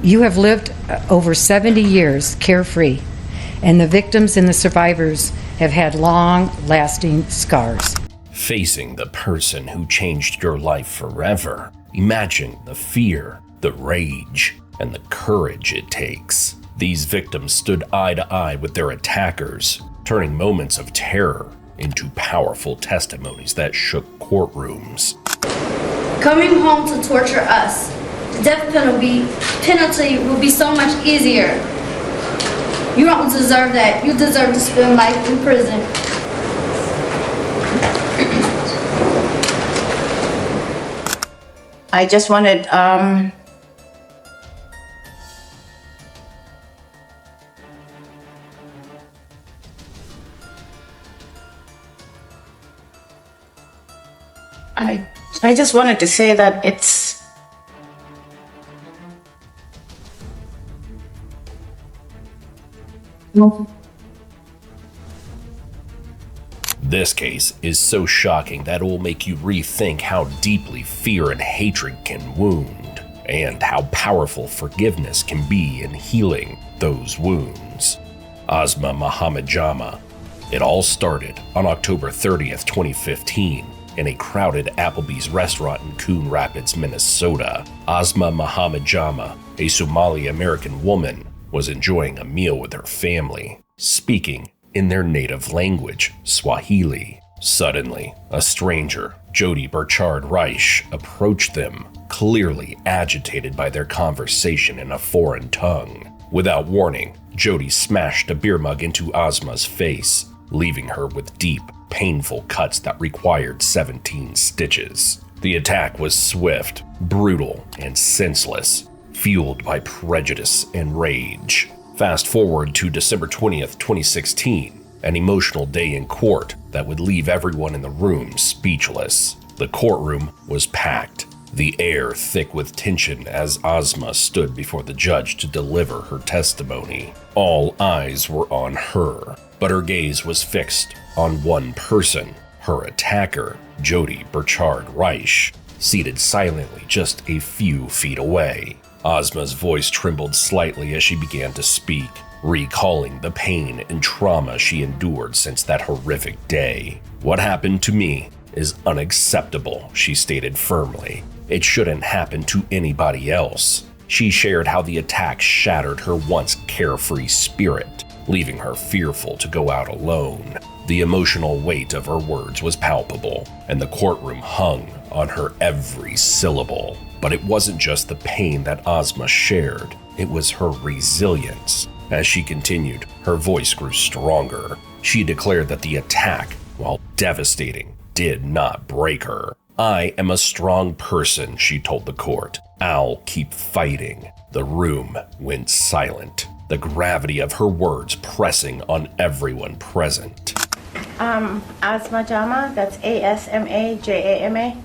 You have lived over 70 years carefree, and the victims and the survivors have had long-lasting scars. Facing the person who changed your life forever, imagine the fear, the rage, and the courage it takes. These victims stood eye to eye with their attackers, turning moments of terror into powerful testimonies that shook courtrooms. Coming home to torture us. The death penalty will be so much easier. You don't deserve that. You deserve to spend life in prison. I just wanted I just wanted to say that it's This case is so shocking that it will make you rethink how deeply fear and hatred can wound, and how powerful forgiveness can be in healing those wounds. Asma Mohamed Jama. It all started on October 30th, 2015, in a crowded Applebee's restaurant in Coon Rapids, Minnesota. Asma Mohamed Jama, a Somali-American woman, was enjoying a meal with her family, speaking in their native language, Swahili. Suddenly, a stranger, Jody Burchard Reich, approached them, clearly agitated by their conversation in a foreign tongue. Without warning, Jody smashed a beer mug into Asma's face, leaving her with deep, painful cuts that required 17 stitches. The attack was swift, brutal, and senseless, fueled by prejudice and rage. Fast forward to December 20th, 2016, an emotional day in court that would leave everyone in the room speechless. The courtroom was packed, the air thick with tension as Asma stood before the judge to deliver her testimony. All eyes were on her, but her gaze was fixed on one person, her attacker, Jody Burchard Reich, seated silently just a few feet away. Asma's voice trembled slightly as she began to speak, recalling the pain and trauma she endured since that horrific day. "What happened to me is unacceptable," she stated firmly. "It shouldn't happen to anybody else." She shared how the attack shattered her once carefree spirit, leaving her fearful to go out alone. The emotional weight of her words was palpable, and the courtroom hung on her every syllable. But it wasn't just the pain that Asma shared, it was her resilience. As she continued, her voice grew stronger. She declared that the attack, while devastating, did not break her. "I am a strong person," she told the court. "I'll keep fighting." The room went silent, the gravity of her words pressing on everyone present. Asma Jama, that's ASMAJAMA.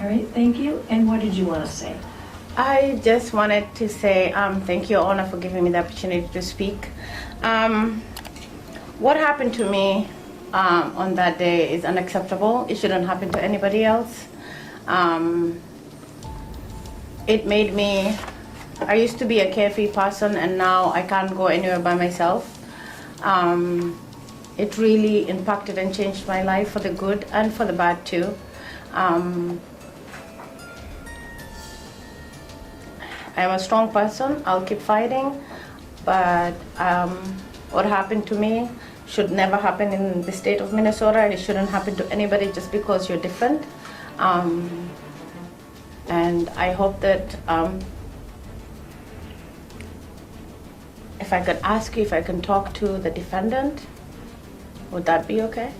All right, thank you. And what did you want to say? I just wanted to say thank you, Honor, for giving me the opportunity to speak. What happened to me on that day is unacceptable. It shouldn't happen to anybody else. It made me, I used to be a carefree person, and now I can't go anywhere by myself. It really impacted and changed my life for the good and for the bad too. I'm a strong person. I'll keep fighting, but what happened to me should never happen in the state of Minnesota. It shouldn't happen to anybody just because you're different. And I hope that if I could ask you if I can talk to the defendant, would that be okay?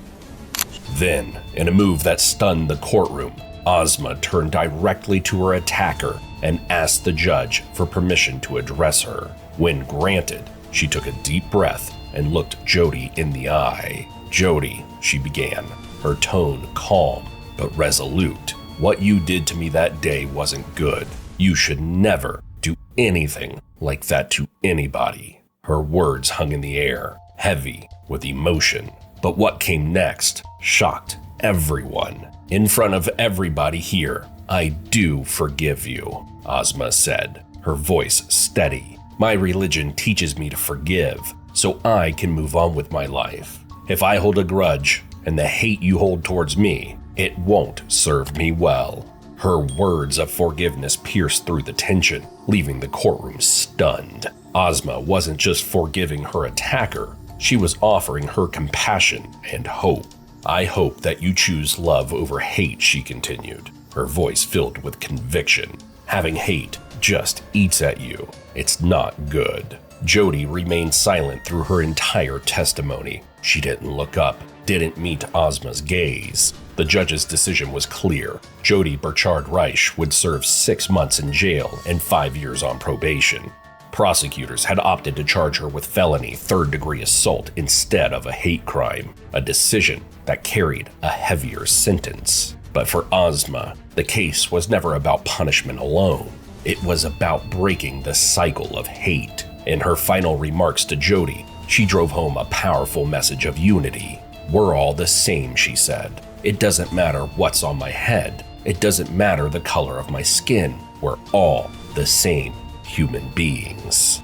Then, in a move that stunned the courtroom, Asma turned directly to her attacker and asked the judge for permission to address her. When granted, she took a deep breath and looked Jody in the eye. "Jody," she began, her tone calm but resolute. "What you did to me that day wasn't good. You should never do anything like that to anybody." Her words hung in the air, heavy with emotion. But what came next shocked everyone. "In front of everybody here, I do forgive you," Asma said, her voice steady. My religion teaches me to forgive, so I can move on with my life. If I hold a grudge, and the hate you hold towards me, it won't serve me well. Her words of forgiveness pierced through the tension, leaving the courtroom stunned. Asma wasn't just forgiving her attacker, she was offering her compassion and hope. I hope that you choose love over hate, she continued, her voice filled with conviction. Having hate just eats at you. It's not good. Jody remained silent through her entire testimony. She didn't look up, didn't meet Asma's gaze. The judge's decision was clear. Jody Burchard Reich would serve 6 months in jail and 5 years on probation. Prosecutors had opted to charge her with felony third-degree assault instead of a hate crime, a decision that carried a heavier sentence. But for Asma, the case was never about punishment alone. It was about breaking the cycle of hate. In her final remarks to Jody, she drove home a powerful message of unity. We're all the same, she said. It doesn't matter what's on my head. It doesn't matter the color of my skin. We're all the same human beings.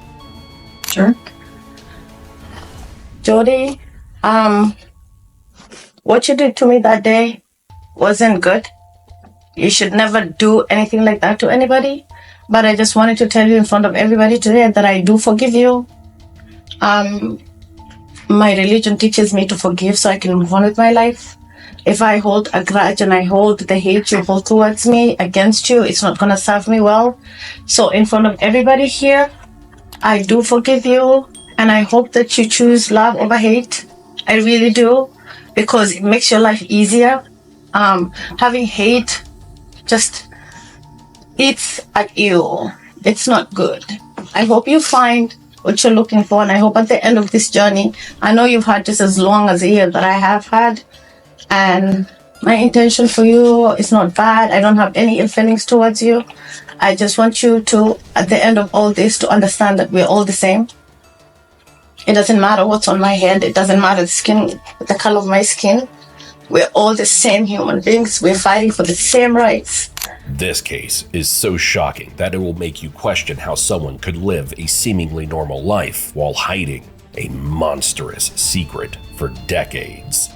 Sure. Jody, what you did to me that day wasn't good. You should never do anything like that to anybody. But I just wanted to tell you in front of everybody today that I do forgive you. My religion teaches me to forgive so I can move on with my life. If I hold a grudge and I hold the hate you hold towards me against you, it's not going to serve me well. So in front of everybody here, I do forgive you, and I hope that you choose love over hate. I really do, because it makes your life easier. Having hate just eats at you. It's not good. I hope you find what you're looking for, and I hope at the end of this journey, I know you've had just as long as a year that I have had, and my intention for you is not bad. I don't have any ill feelings towards you. I just want you to, at the end of all this, to understand that we're all the same. It doesn't matter what's on my head. It doesn't matter the color of my skin. We're all the same human beings. We're fighting for the same rights. This case is so shocking that it will make you question how someone could live a seemingly normal life while hiding a monstrous secret for decades.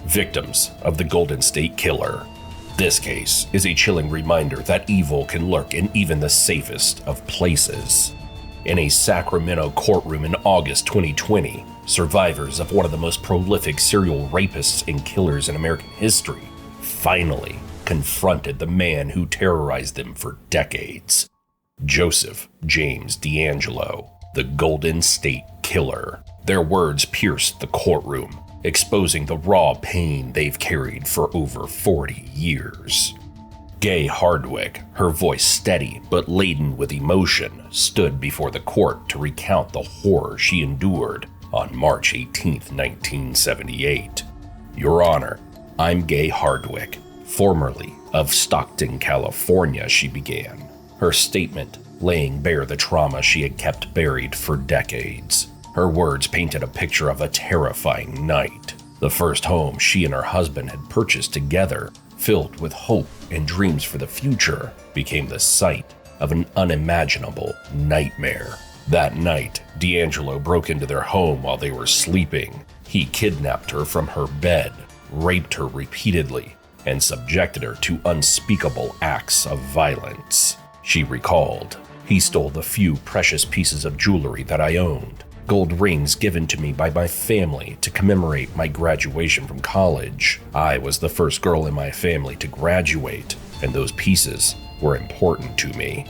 Victims of the Golden State Killer. This case is a chilling reminder that evil can lurk in even the safest of places. In a Sacramento courtroom in August 2020, survivors of one of the most prolific serial rapists and killers in American history finally confronted the man who terrorized them for decades. Joseph James DeAngelo, the Golden State Killer. Their words pierced the courtroom, exposing the raw pain they've carried for over 40 years. Gay Hardwick, her voice steady but laden with emotion, stood before the court to recount the horror she endured on March 18, 1978. Your Honor, I'm Gay Hardwick, formerly of Stockton, California, she began, her statement laying bare the trauma she had kept buried for decades. Her words painted a picture of a terrifying night. The first home she and her husband had purchased together, filled with hope and dreams for the future, became the site of an unimaginable nightmare. That night, DeAngelo broke into their home while they were sleeping. He kidnapped her from her bed, raped her repeatedly, and subjected her to unspeakable acts of violence. She recalled, "He stole the few precious pieces of jewelry that I owned. Gold rings given to me by my family to commemorate my graduation from college. I was the first girl in my family to graduate, and those pieces were important to me."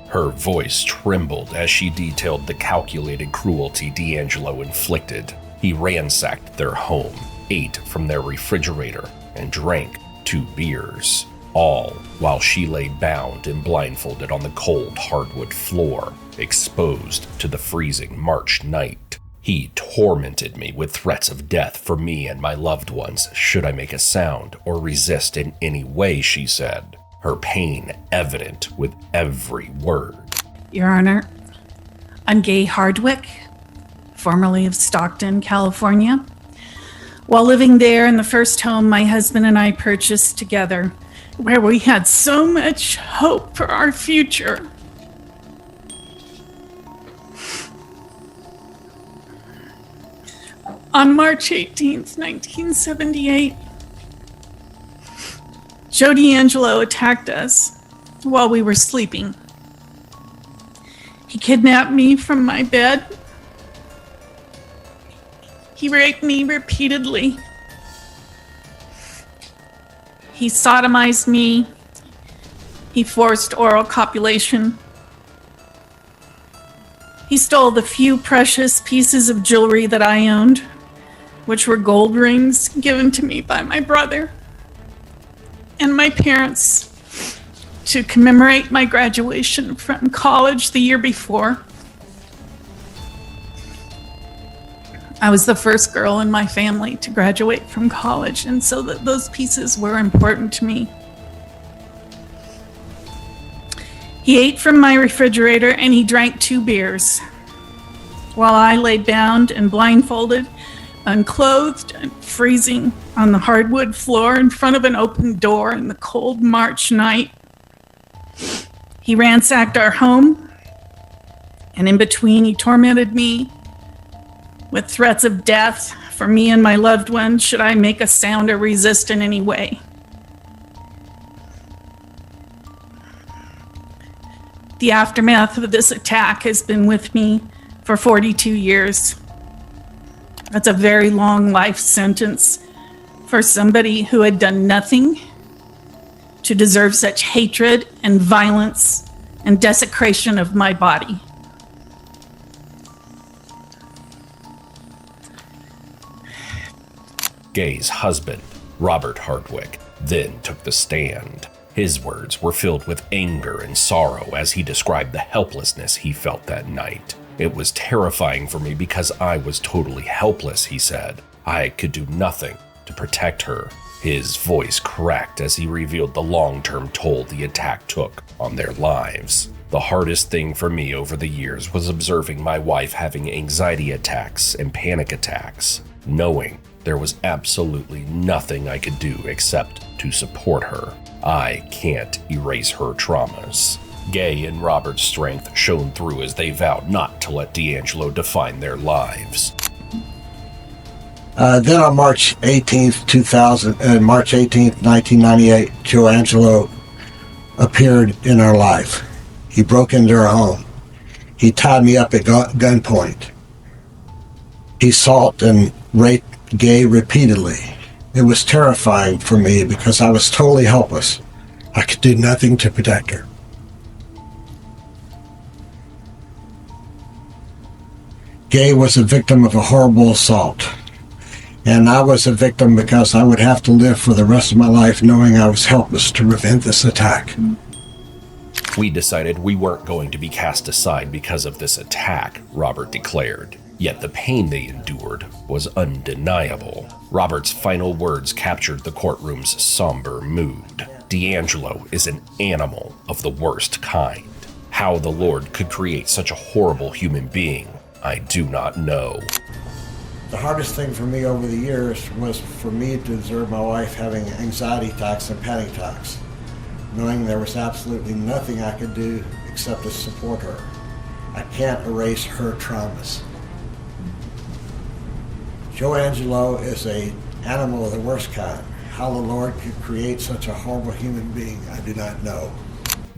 Her voice trembled as she detailed the calculated cruelty DeAngelo inflicted. He ransacked their home, ate from their refrigerator, and drank 2 beers, all while she lay bound and blindfolded on the cold hardwood floor, exposed to the freezing March night. He tormented me with threats of death for me and my loved ones should I make a sound or resist in any way, she said, her pain evident with every word. Your Honor, I'm Gay Hardwick, formerly of Stockton, California. While living there in the first home my husband and I purchased together, where we had so much hope for our future, On March 18th, 1978, Joe DeAngelo attacked us while we were sleeping. He kidnapped me from my bed. He raped me repeatedly. He sodomized me. He forced oral copulation. He stole the few precious pieces of jewelry that I owned, which were gold rings given to me by my brother and my parents to commemorate my graduation from college the year before. I was the first girl in my family to graduate from college, and so those pieces were important to me. He ate from my refrigerator and he drank 2 beers while I lay bound and blindfolded, unclothed and freezing on the hardwood floor in front of an open door in the cold March night. He ransacked our home, and in between he tormented me with threats of death for me and my loved ones should I make a sound or resist in any way. The aftermath of this attack has been with me for 42 years. That's a very long life sentence for somebody who had done nothing to deserve such hatred and violence and desecration of my body. Gay's husband, Robert Hardwick, then took the stand. His words were filled with anger and sorrow as he described the helplessness he felt that night. It was terrifying for me because I was totally helpless, he said. I could do nothing to protect her. His voice cracked as he revealed the long-term toll the attack took on their lives. The hardest thing for me over the years was observing my wife having anxiety attacks and panic attacks, knowing there was absolutely nothing I could do except to support her. I can't erase her traumas. Gay and Robert's strength shone through as they vowed not to let DeAngelo define their lives. Then on March 18th, 1998, DeAngelo appeared in our life. He broke into our home. He tied me up at gunpoint. He assaulted and raped Gay repeatedly. It was terrifying for me because I was totally helpless. I could do nothing to protect her. Gay was a victim of a horrible assault. And I was a victim because I would have to live for the rest of my life knowing I was helpless to prevent this attack. We decided we weren't going to be cast aside because of this attack, Robert declared. Yet the pain they endured was undeniable. Robert's final words captured the courtroom's somber mood. DeAngelo is an animal of the worst kind. How the Lord could create such a horrible human being, I do not know. The hardest thing for me over the years was for me to observe my wife having anxiety attacks and panic attacks, knowing there was absolutely nothing I could do except to support her. I can't erase her traumas. DeAngelo is an animal of the worst kind. How the Lord could create such a horrible human being, I do not know.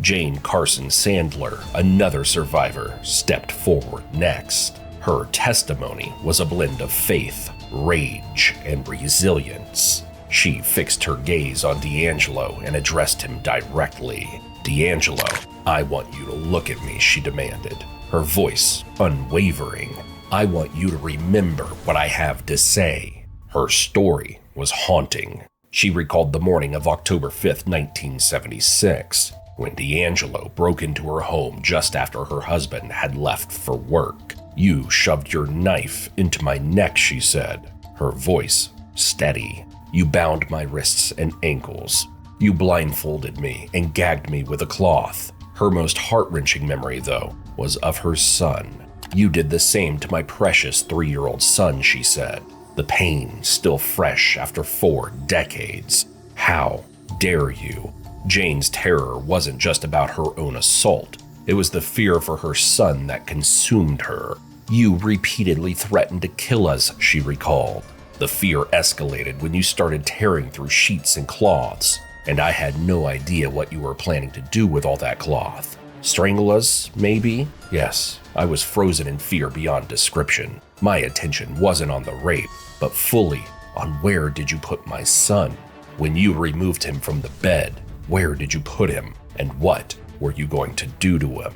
Jane Carson Sandler, another survivor, stepped forward next. Her testimony was a blend of faith, rage, and resilience. She fixed her gaze on DeAngelo and addressed him directly. "DeAngelo, I want you to look at me," she demanded, her voice unwavering. "I want you to remember what I have to say." Her story was haunting. She recalled the morning of October 5th, 1976, when DeAngelo broke into her home just after her husband had left for work. "You shoved your knife into my neck," she said, her voice steady. "You bound my wrists and ankles. You blindfolded me and gagged me with a cloth." Her most heart-wrenching memory, though, was of her son. "You did the same to my precious 3-year-old son," she said, the pain still fresh after 4 decades. How dare you? Jane's terror wasn't just about her own assault. It was the fear for her son that consumed her. You repeatedly threatened to kill us, she recalled. The fear escalated when you started tearing through sheets and cloths, and I had no idea what you were planning to do with all that cloth. Strangle us, maybe? Yes, I was frozen in fear beyond description. My attention wasn't on the rape, but fully on where did you put my son? When you removed him from the bed, where did you put him? And what were you going to do to him?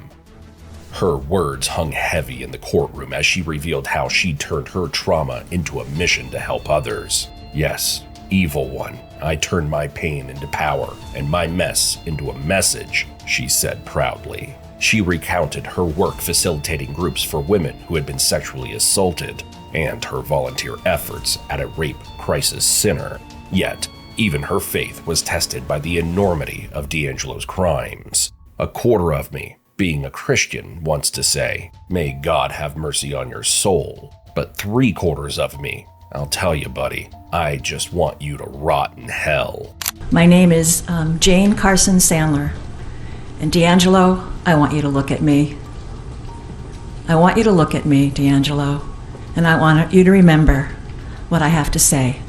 Her words hung heavy in the courtroom as she revealed how she turned her trauma into a mission to help others. Yes, evil one, I turned my pain into power and my mess into a message, she said proudly. She recounted her work facilitating groups for women who had been sexually assaulted and her volunteer efforts at a rape crisis center. Yet, even her faith was tested by the enormity of DeAngelo's crimes. A quarter of me, being a Christian, wants to say, may God have mercy on your soul. But 3/4 of me, I'll tell you, buddy, I just want you to rot in hell. My name is Jane Carson Sandler. And DeAngelo, I want you to look at me. I want you to look at me, DeAngelo, and I want you to remember what I have to say.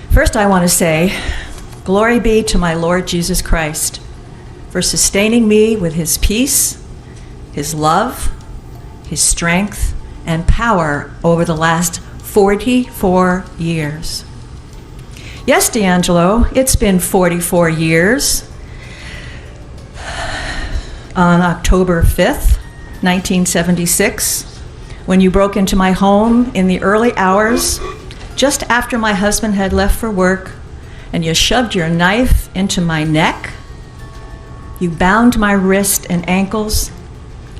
First, I want to say, glory be to my Lord Jesus Christ for sustaining me with his peace, his love, his strength, and power over the last 44 years. Yes, DeAngelo, it's been 44 years. On October 5th, 1976, when you broke into my home in the early hours, just after my husband had left for work, and you shoved your knife into my neck, you bound my wrist and ankles,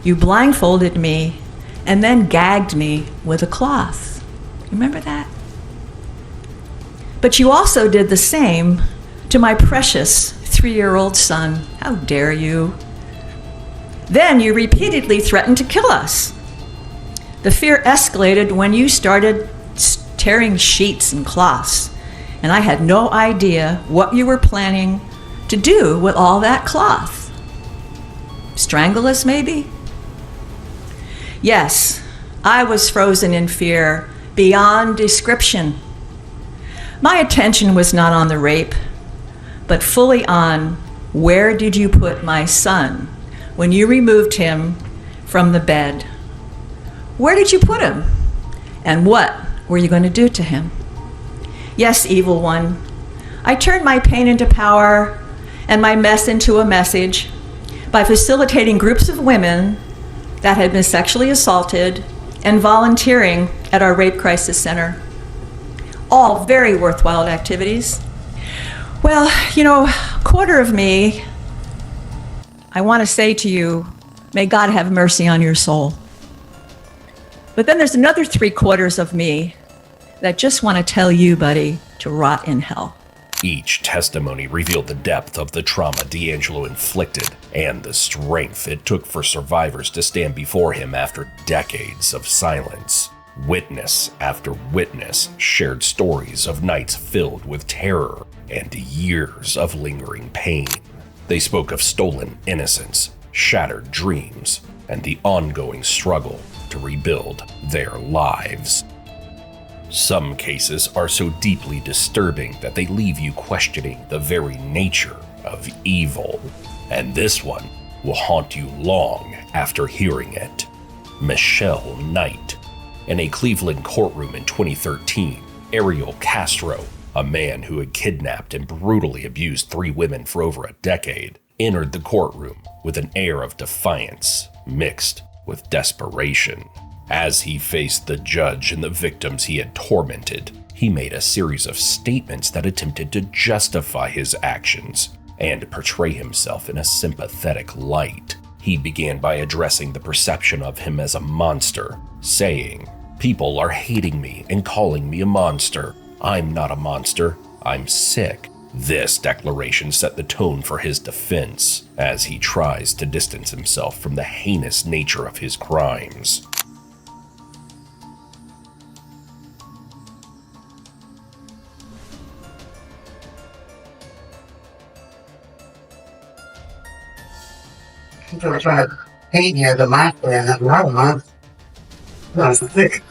you blindfolded me, and then gagged me with a cloth. Remember that? But you also did the same to my precious 3-year-old son. How dare you? Then you repeatedly threatened to kill us. The fear escalated when you started tearing sheets and cloths, and I had no idea what you were planning to do with all that cloth. Strangle us, maybe? Yes, I was frozen in fear beyond description. My attention was not on the rape, but fully on where did you put my son when you removed him from the bed? Where did you put him? And what were you going to do to him? Yes, evil one, I turned my pain into power and my mess into a message by facilitating groups of women that had been sexually assaulted and volunteering at our rape crisis center. All very worthwhile activities. Well, quarter of me, I want to say to you, may God have mercy on your soul. But then there's another 3/4 of me that just want to tell you, buddy, to rot in hell. Each testimony revealed the depth of the trauma DeAngelo inflicted and the strength it took for survivors to stand before him after decades of silence. Witness after witness shared stories of nights filled with terror and years of lingering pain. They spoke of stolen innocence, shattered dreams, and the ongoing struggle to rebuild their lives. Some cases are so deeply disturbing that they leave you questioning the very nature of evil, and this one will haunt you long after hearing it. Michelle Knight. In a Cleveland courtroom in 2013, Ariel Castro, a man who had kidnapped and brutally abused 3 women for over a decade, entered the courtroom with an air of defiance mixed with desperation. As he faced the judge and the victims he had tormented, he made a series of statements that attempted to justify his actions and portray himself in a sympathetic light. He began by addressing the perception of him as a monster, saying, "People are hating me and calling me a monster. I'm not a monster, I'm sick." This declaration set the tone for his defense as he tries to distance himself from the heinous nature of his crimes. People are trying to paint me as a monster, and I'm not a monster. That's the thing.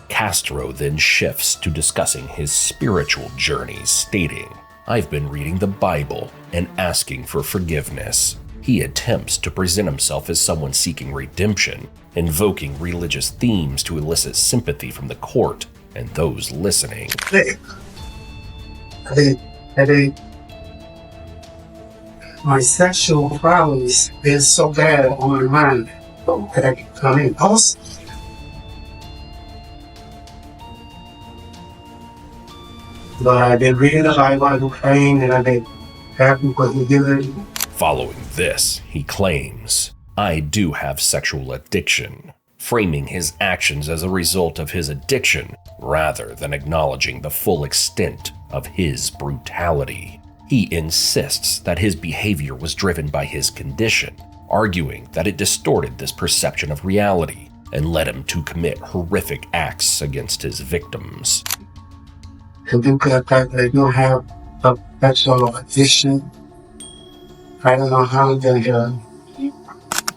Castro then shifts to discussing his spiritual journey, stating, "I've been reading the Bible and asking for forgiveness." He attempts to present himself as someone seeking redemption, invoking religious themes to elicit sympathy from the court and those listening. My sexual problems been so bad on my mind that I become impulsive. But I've been reading the Bible, I've been praying, and I've been asking for forgiveness. Following this, he claims, "I do have sexual addiction," framing his actions as a result of his addiction rather than acknowledging the full extent of his brutality. He insists that his behavior was driven by his condition, arguing that it distorted this perception of reality and led him to commit horrific acts against his victims. I do have a sexual addiction. I don't know how I'm going to.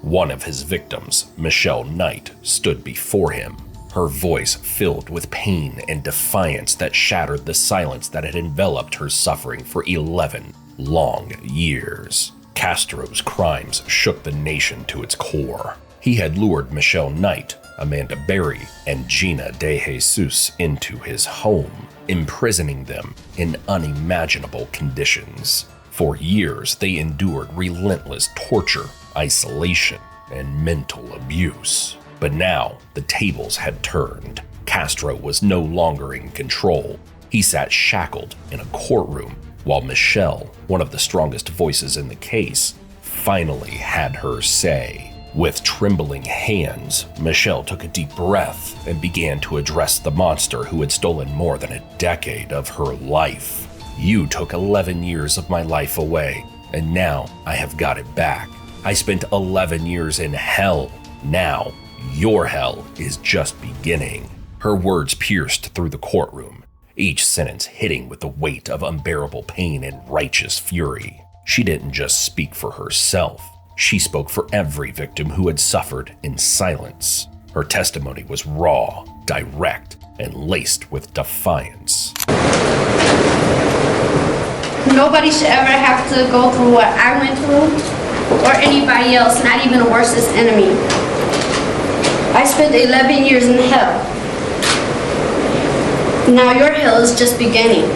One of his victims, Michelle Knight, stood before him, her voice filled with pain and defiance that shattered the silence that had enveloped her suffering for 11 long years. Castro's crimes shook the nation to its core. He had lured Michelle Knight, Amanda Berry, and Gina De Jesus into his home, imprisoning them in unimaginable conditions. For years, they endured relentless torture, isolation, and mental abuse. But now, the tables had turned. Castro was no longer in control. He sat shackled in a courtroom, while Michelle, one of the strongest voices in the case, finally had her say. With trembling hands, Michelle took a deep breath and began to address the monster who had stolen more than a decade of her life. "You took 11 years of my life away, and now I have got it back. I spent 11 years in hell. Now, your hell is just beginning." Her words pierced through the courtroom, each sentence hitting with the weight of unbearable pain and righteous fury. She didn't just speak for herself. She spoke for every victim who had suffered in silence. Her testimony was raw, direct, and laced with defiance. Nobody should ever have to go through what I went through, or anybody else, not even a worst enemy. I spent 11 years in hell. Now your hell is just beginning.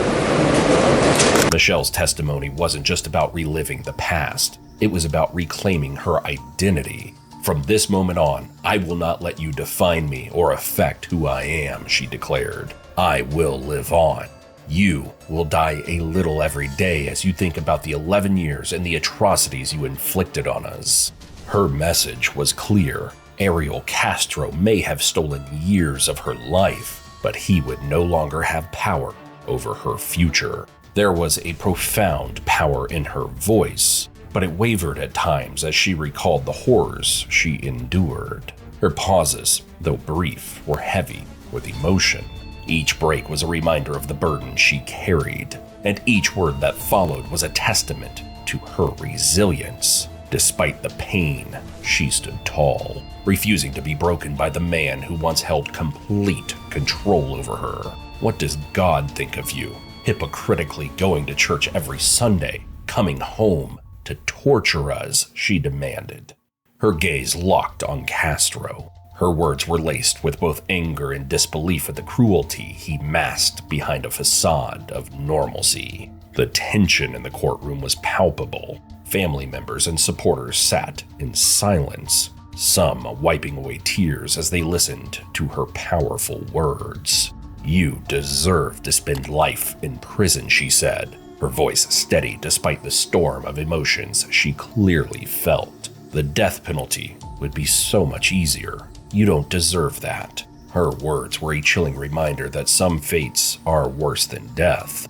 Michelle's testimony wasn't just about reliving the past. It was about reclaiming her identity. "From this moment on, I will not let you define me or affect who I am," she declared. "I will live on. You will die a little every day as you think about the 11 years and the atrocities you inflicted on us." Her message was clear. Ariel Castro may have stolen years of her life, but he would no longer have power over her future. There was a profound power in her voice, but it wavered at times as she recalled the horrors she endured. Her pauses, though brief, were heavy with emotion. Each break was a reminder of the burden she carried, and each word that followed was a testament to her resilience. Despite the pain, she stood tall, refusing to be broken by the man who once held complete control over her. "What does God think of you? Hypocritically going to church every Sunday, coming home to torture us," she demanded. Her gaze locked on Castro. Her words were laced with both anger and disbelief at the cruelty he masked behind a facade of normalcy. The tension in the courtroom was palpable. Family members and supporters sat in silence, some wiping away tears as they listened to her powerful words. "You deserve to spend life in prison," she said, her voice steady despite the storm of emotions she clearly felt. "The death penalty would be so much easier. You don't deserve that." Her words were a chilling reminder that some fates are worse than death.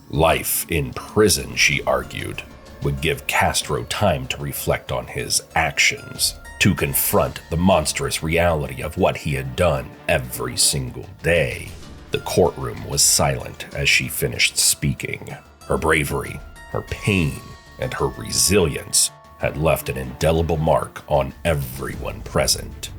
Life in prison, she argued, would give Castro time to reflect on his actions, to confront the monstrous reality of what he had done every single day. The courtroom was silent as she finished speaking. Her bravery, her pain, and her resilience had left an indelible mark on everyone present.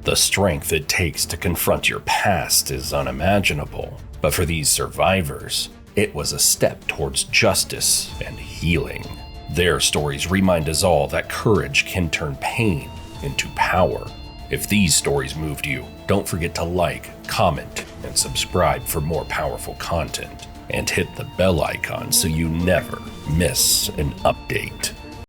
The strength it takes to confront your past is unimaginable, but for these survivors, it was a step towards justice and healing. Their stories remind us all that courage can turn pain into power. If these stories moved you, don't forget to like, comment, and subscribe for more powerful content. And hit the bell icon so you never miss an update.